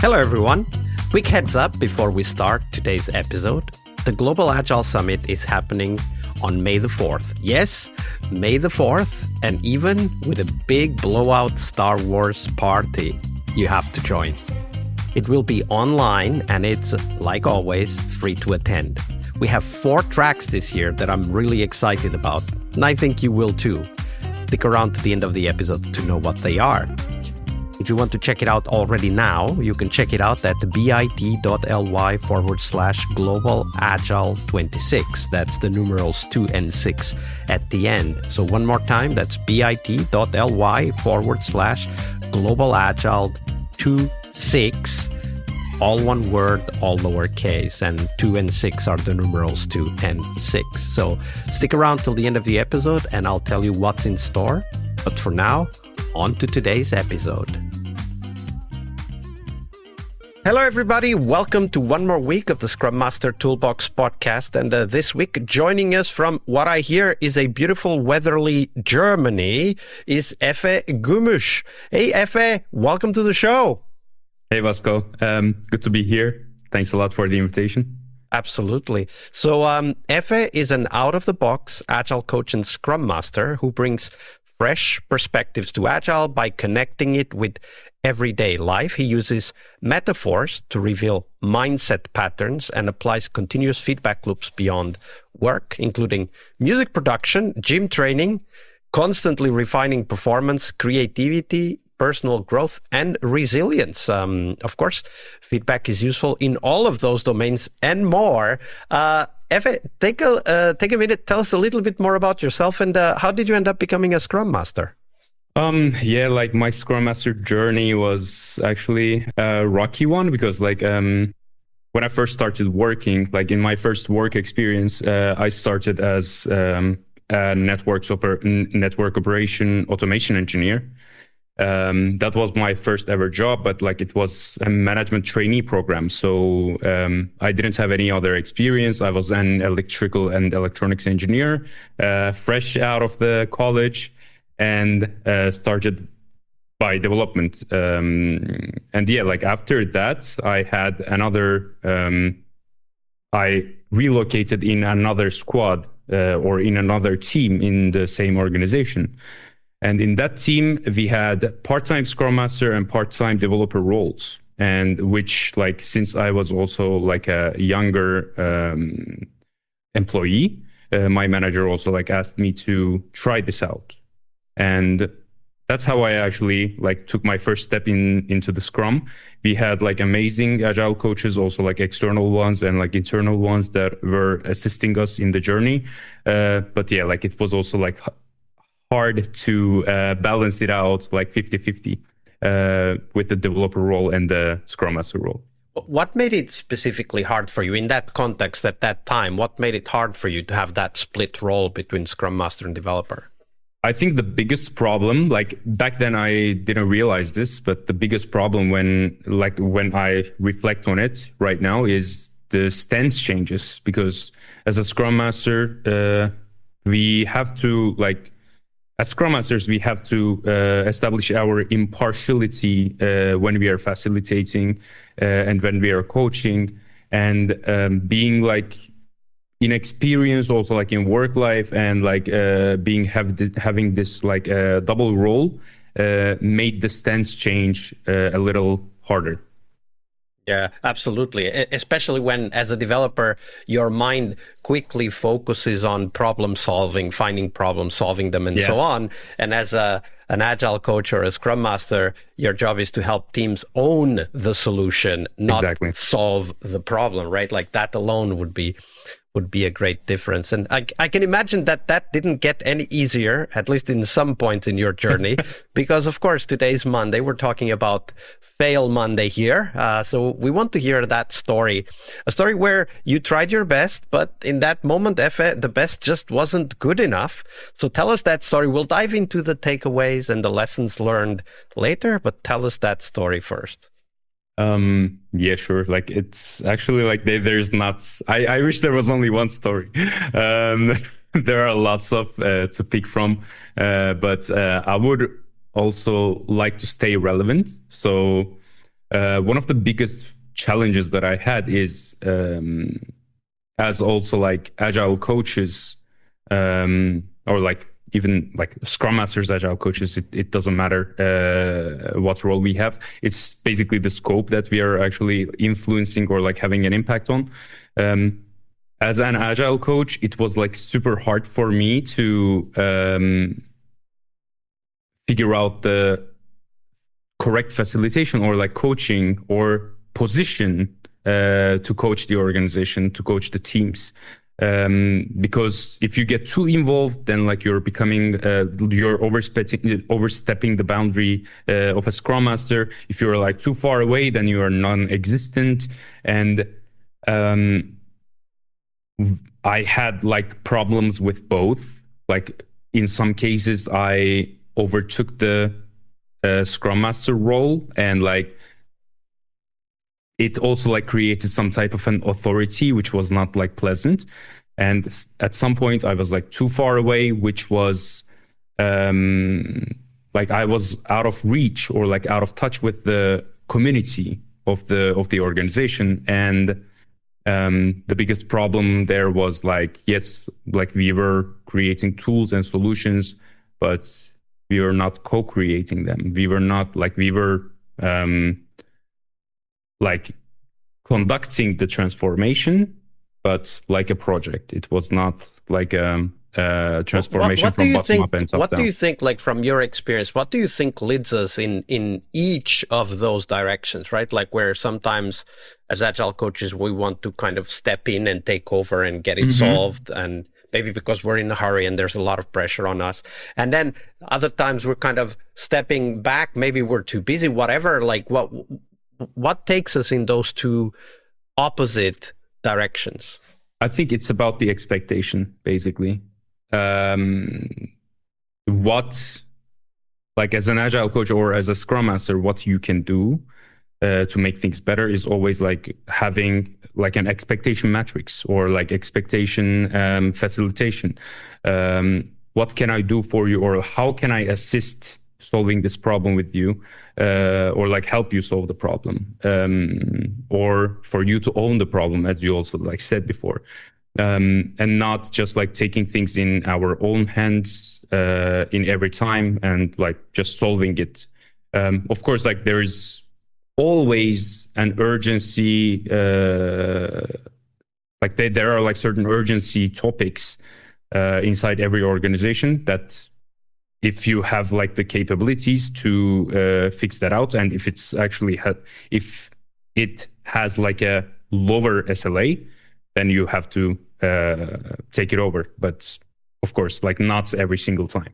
Hello, everyone. Quick heads up before we start today's episode. The Global Agile Summit is happening on May the 4th. Yes, May the 4th, and even with a big blowout Star Wars party, you have to join. It will be online, and it's, like always, free to attend. We have 4 tracks this year that I'm really excited about, and I think you will too. Stick around to the end of the episode to know what they are. If you want to check it out already now, you can check it out at bit.ly/Global Agile 26. That's the numerals 2 and 6 at the end. So one more time, that's bit.ly/Global Agile 26. All one word, all lowercase, and 2 and 6 are the numerals 2 and 6. So stick around till the end of the episode and I'll tell you what's in store. But for now, on to today's episode. Hello, everybody. Welcome to one more week of the Scrum Master Toolbox podcast. And this week, joining us from what I hear is a beautiful weatherly Germany, is Efe Gümüs. Hey, Efe, welcome to the show. Hey, Vasco. Good to be here. Thanks a lot for the invitation. Absolutely. So Efe is an out-of-the-box Agile coach and Scrum Master who brings fresh perspectives to Agile by connecting it with everyday life. He uses metaphors to reveal mindset patterns and applies continuous feedback loops beyond work, including music production, gym training, constantly refining performance, creativity, personal growth, and resilience. Of course, feedback is useful in all of those domains and more. Efe, take a minute. Tell us a little bit more about yourself and how did you end up becoming a Scrum Master? My Scrum Master journey was actually a rocky one because when I first started working, in my first work experience, I started as a network operation automation engineer. That was my first ever job, but it was a management trainee program. So I didn't have any other experience. I was an electrical and electronics engineer, fresh out of the college, and started by development. After that, I had another, I relocated in another squad or in another team in the same organization. And in that team, we had part-time Scrum Master and part-time developer roles. And which, since I was also a younger employee, my manager also asked me to try this out. And that's how I actually took my first step into the Scrum. We had amazing Agile coaches, also external ones and internal ones that were assisting us in the journey. It was also hard to balance it out 50-50 with the developer role and the Scrum Master role. What made it specifically hard for you in that context at that time? What made it hard for you to have that split role between Scrum Master and developer? I think the biggest problem, back then I didn't realize this, but the biggest problem when I reflect on it right now is the stance changes. Because as a Scrum Master, we have to as Scrum Masters, we have to establish our impartiality when we are facilitating and when we are coaching, and being inexperienced also in work life and having this double role made the stance change a little harder. Yeah, absolutely. Especially when, as a developer, your mind quickly focuses on problem solving, finding problems, solving them, and so on. And as an Agile coach or a Scrum Master, your job is to help teams own the solution, not solve the problem, right? That alone would be a great difference. And I can imagine that didn't get any easier, at least in some points in your journey, because of course, today's Monday, we're talking about Fail Monday here. So we want to hear that story, a story where you tried your best, but in that moment, Efe, the best just wasn't good enough. So tell us that story. We'll dive into the takeaways and the lessons learned later, but tell us that story first. Yeah, sure. It's actually there's not, I wish there was only one story. There are lots of to pick from, but I would also like to stay relevant. So One of the biggest challenges that I had is as also like agile coaches, or like even like Scrum Masters, agile coaches, it doesn't matter what role we have. It's basically the scope that we are actually influencing or like having an impact on. As an agile coach, it was like super hard for me to figure out the correct facilitation or like coaching or position to coach the organization, to coach the teams. Because if you get too involved, then like you're becoming, you're overstepping the boundary of a Scrum Master. If you're like too far away, then you are non-existent. And I had like problems with both. Like in some cases, I overtook the Scrum Master role, and like it also like created some type of an authority, which was not like pleasant. And at some point, I was like too far away, which was like I was out of reach or like out of touch with the community of the organization. And the biggest problem there was like, yes, like we were creating tools and solutions, but we were not co-creating them. We were not like, we were like conducting the transformation, but like a project. It was not like a transformation from bottom up and top down. What do you think, like from your experience, what do you think leads us in each of those directions, right? Like where sometimes as agile coaches, we want to kind of step in and take over and get it solved, and maybe because we're in a hurry and there's a lot of pressure on us. And then other times we're kind of stepping back, maybe we're too busy, whatever. Like what takes us in those two opposite directions? I think it's about the expectation, basically. What, like as an agile coach or as a Scrum Master, what you can do to make things better is always like having like an expectation matrix or like expectation facilitation. What can I do for you, or how can I assist solving this problem with you, or like help you solve the problem, or for you to own the problem, as you also like said before, and not just like taking things in our own hands in every time and like just solving it. Of course, like there is always an urgency, like there are like certain urgency topics inside every organization that if you have like the capabilities to fix that out, and if it's actually if it has like a lower SLA, then you have to take it over. But of course, like not every single time.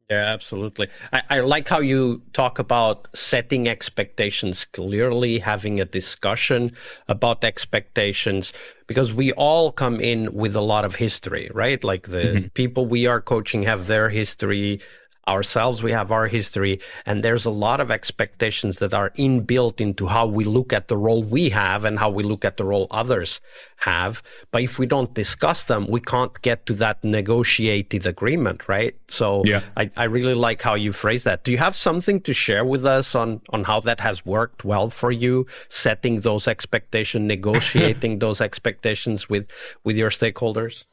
Yeah, absolutely. I like how you talk about setting expectations clearly, having a discussion about expectations, because we all come in with a lot of history, right? Like the people we are coaching have their history. Ourselves, we have our history, and there's a lot of expectations that are inbuilt into how we look at the role we have and how we look at the role others have. But if we don't discuss them, we can't get to that negotiated agreement, right? So yeah. I really like how you phrase that. Do you have something to share with us on how that has worked well for you, setting those expectations, negotiating those expectations with your stakeholders?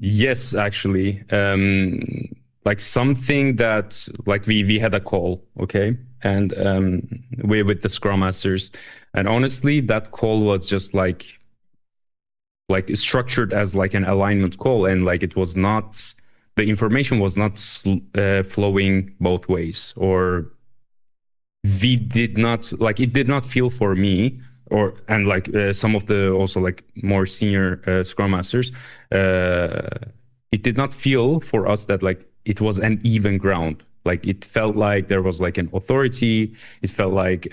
Yes, actually. Like something that like we had a call, okay, and we with the Scrum Masters, and honestly that call was just like structured as like an alignment call, and like it was not, the information was not flowing both ways, or we did not like, it did not feel for me, or and like some of the also like more senior Scrum Masters, it did not feel for us that like it was an even ground. Like it felt like there was like an authority. It felt like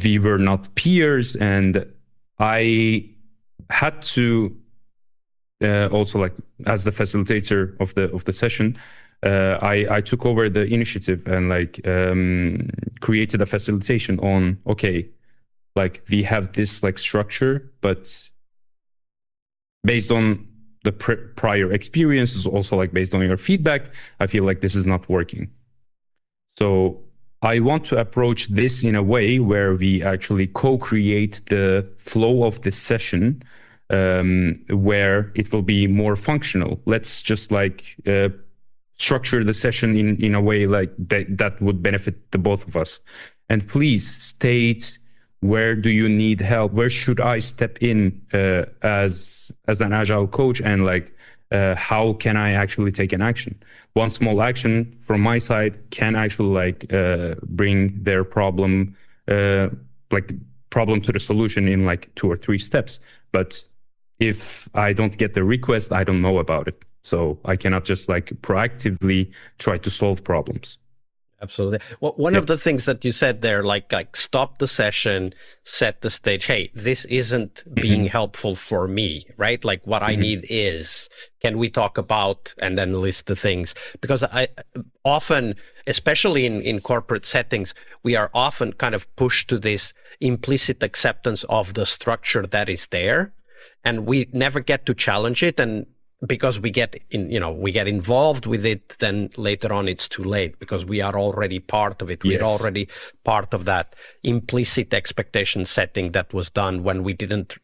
we were not peers, and I had to also like as the facilitator of the session, I took over the initiative and like created a facilitation on, okay, like we have this like structure, but based on the prior experiences, also like based on your feedback, I feel like this is not working. So I want to approach this in a way where we actually co-create the flow of the session, where it will be more functional. Let's just structure the session in a way like that would benefit the both of us. And please state, where do you need help? Where should I step in as an agile coach? And how can I actually take an action? One small action from my side can actually bring their problem to the solution in 2 or 3 steps. But if I don't get the request, I don't know about it. So I cannot just proactively try to solve problems. Absolutely. Well, one of the things that you said there, stop the session, set the stage. Hey, this isn't being helpful for me, right? What I need is, can we talk about, and then list the things? Because I often, especially in corporate settings, we are often kind of pushed to this implicit acceptance of the structure that is there, and we never get to challenge it. And because we get involved with it, then later on it's too late because we are already part of it. We're already part of that implicit expectation setting that was done when we didn't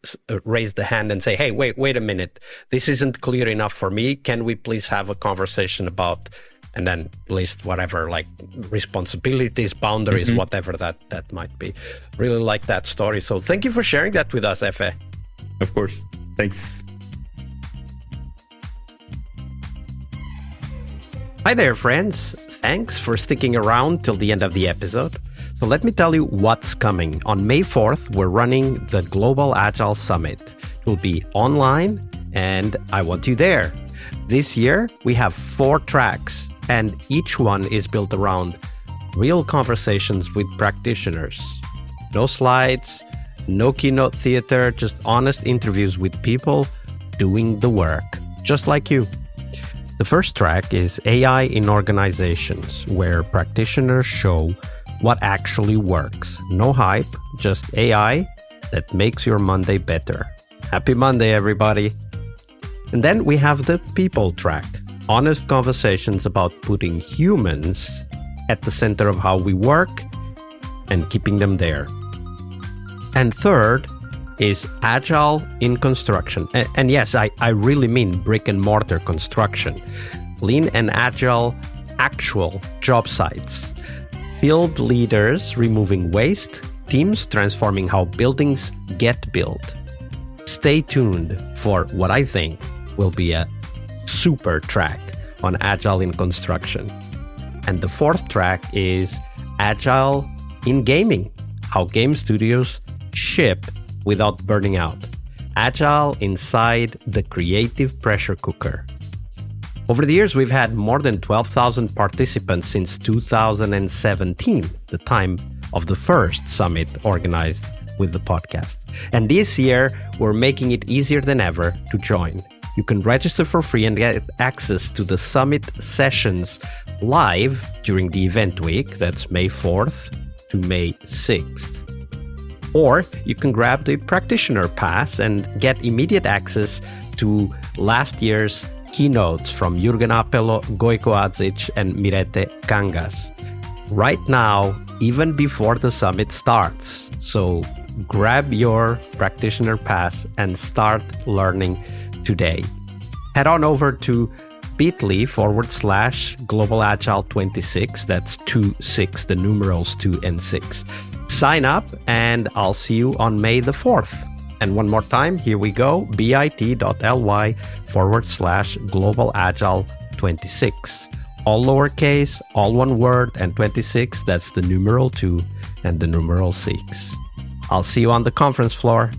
raise the hand and say, hey, wait a minute, this isn't clear enough for me. Can we please have a conversation about, and then list whatever, responsibilities, boundaries, whatever that might be. Really like that story. So thank you for sharing that with us, Efe. Of course. Thanks. Hi there, friends. Thanks for sticking around till the end of the episode. So let me tell you what's coming. On May 4th, we're running the Global Agile Summit. It will be online, and I want you there. This year, we have 4 tracks, and each one is built around real conversations with practitioners. No slides, no keynote theater, just honest interviews with people doing the work, just like you. The first track is AI in organizations, where practitioners show what actually works. No hype, just AI that makes your Monday better. Happy Monday, everybody. And then we have the people track, honest conversations about putting humans at the center of how we work and keeping them there. And third is Agile in construction. And yes, I really mean brick and mortar construction. Lean and Agile actual job sites. Field leaders removing waste, teams transforming how buildings get built. Stay tuned for what I think will be a super track on Agile in construction. And the fourth track is Agile in gaming, how game studios ship without burning out. Agile inside the creative pressure cooker. Over the years, we've had more than 12,000 participants since 2017, the time of the first summit organized with the podcast. And this year, we're making it easier than ever to join. You can register for free and get access to the summit sessions live during the event week. That's May 4th to May 6th. Or you can grab the practitioner pass and get immediate access to last year's keynotes from Jürgen Appelo, Gojko Adzic, and Mirete Kangas. Right now, even before the summit starts. So grab your practitioner pass and start learning today. Head on over to bit.ly/Global Agile 26. That's 26, the numerals 2 and 6. Sign up, and I'll see you on May the 4th. And one more time, here we go, bit.ly/Global Agile 26. All lowercase, all one word, and 26, that's the numeral 2 and the numeral 6. I'll see you on the conference floor.